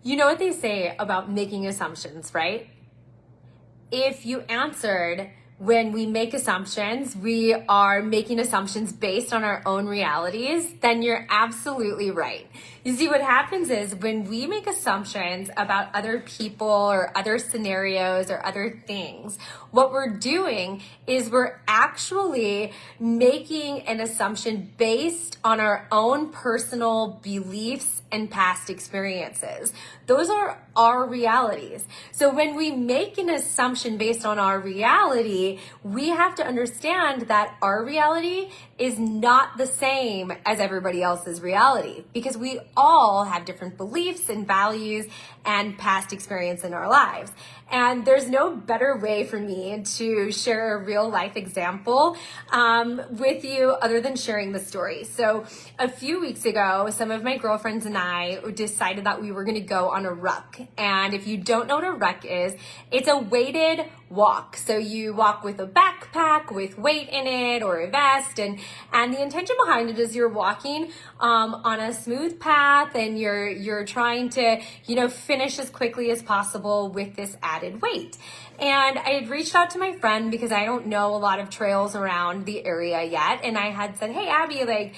You know what they say about making assumptions, right? If you answered, when we make assumptions, we are making assumptions based on our own realities, then you're absolutely right. You see, what happens is when we make assumptions about other people or other scenarios or other things, what we're doing is we're actually making an assumption based on our own personal beliefs and past experiences. Those are our realities. So when we make an assumption based on our reality, we have to understand that our reality is not the same as everybody else's reality, because we all have different beliefs and values and past experience in our lives. And there's no better way for me to share a real life example with you other than sharing the story. So a few weeks ago, some of my girlfriends and I decided that we were going to go on a ruck. And if you don't know what a ruck is, it's a weighted walk. So you walk with a backpack with weight in it or a vest, and the intention behind it is you're walking on a smooth path, and you're trying to finish as quickly as possible with this added weight. And I had reached out to my friend because I don't know a lot of trails around the area yet, and I had said, hey Abby,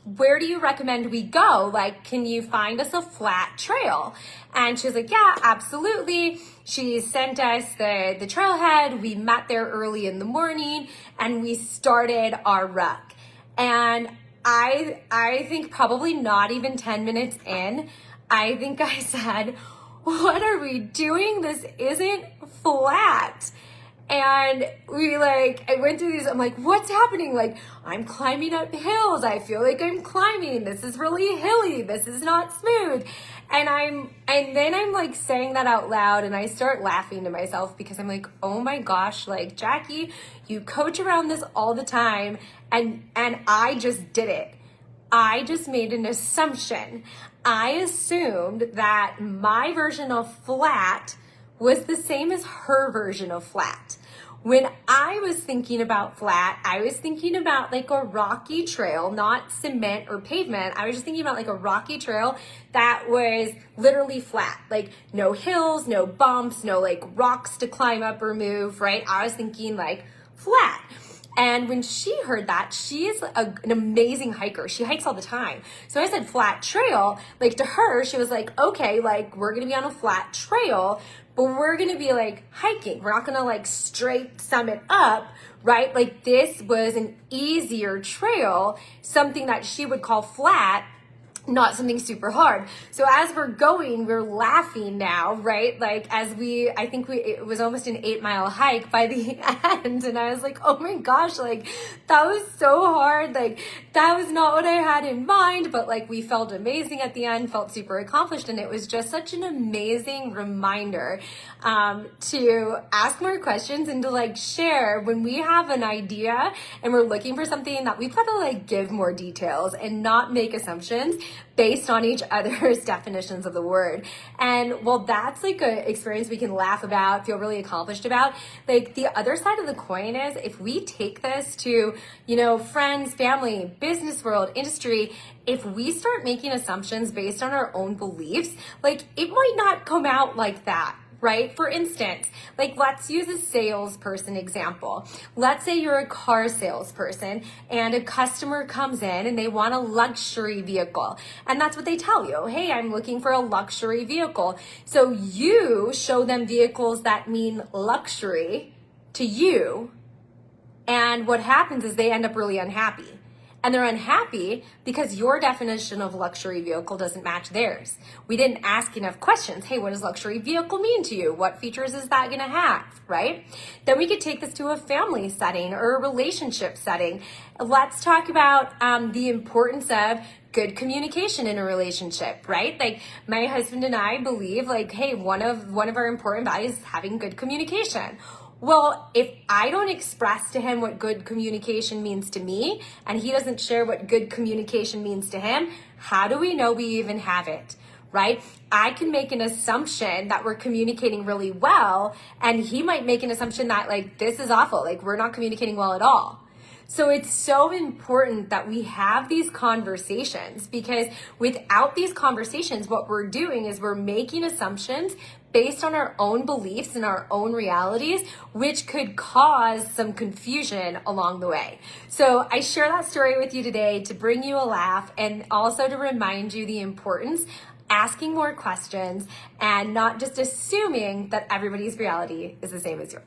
where do you recommend we go? Can you find us a flat trail? And she was like, yeah, absolutely. She sent us the trailhead. We met there early in the morning and we started our ruck. And I think probably not even 10 minutes in, I think I said, what are we doing? This isn't flat. And I went through these, I'm like, what's happening? I'm climbing up hills. I feel like I'm climbing. This is really hilly. This is not smooth. And then I'm saying that out loud, and I start laughing to myself because I'm like, oh my gosh, Jackie, you coach around this all the time, and I just did it. I just made an assumption. I assumed that my version of flat was the same as her version of flat. When I was thinking about flat, I was thinking about a rocky trail, not cement or pavement. I was just thinking about a rocky trail that was literally flat, no hills, no bumps, no rocks to climb up or move, right? I was thinking flat. And when she heard that, she is an amazing hiker. She hikes all the time. So I said flat trail, to her, she was like, okay, we're going to be on a flat trail, but we're going to be hiking. We're not going to straight summit up, right? This was an easier trail, something that she would call flat, not something super hard. So as we're going, we're laughing now, right? It was almost an 8-mile hike by the end. And I was like, oh my gosh, that was so hard. That was not what I had in mind, but we felt amazing at the end, felt super accomplished. And it was just such an amazing reminder, to ask more questions and to share when we have an idea and we're looking for something, that we've got to give more details and not make assumptions based on each other's definitions of the word. And while that's an experience we can laugh about, feel really accomplished about, the other side of the coin is if we take this to, friends, family, business world, industry, if we start making assumptions based on our own beliefs, it might not come out like that. Right? For instance, let's use a salesperson example. Let's say you're a car salesperson and a customer comes in and they want a luxury vehicle. And that's what they tell you. Hey, I'm looking for a luxury vehicle. So you show them vehicles that mean luxury to you. And what happens is they end up really unhappy. And they're unhappy because your definition of luxury vehicle doesn't match theirs. We didn't ask enough questions. Hey, what does luxury vehicle mean to you? What features is that going to have, right? Then we could take this to a family setting or a relationship setting. Let's talk about the importance of good communication in a relationship, right? My husband and I believe hey, one of our important values is having good communication. Well, if I don't express to him what good communication means to me, and he doesn't share what good communication means to him, how do we know we even have it, right? I can make an assumption that we're communicating really well, and he might make an assumption that this is awful, we're not communicating well at all. So it's so important that we have these conversations, because without these conversations, what we're doing is we're making assumptions based on our own beliefs and our own realities, which could cause some confusion along the way. So I share that story with you today to bring you a laugh, and also to remind you the importance asking more questions and not just assuming that everybody's reality is the same as yours.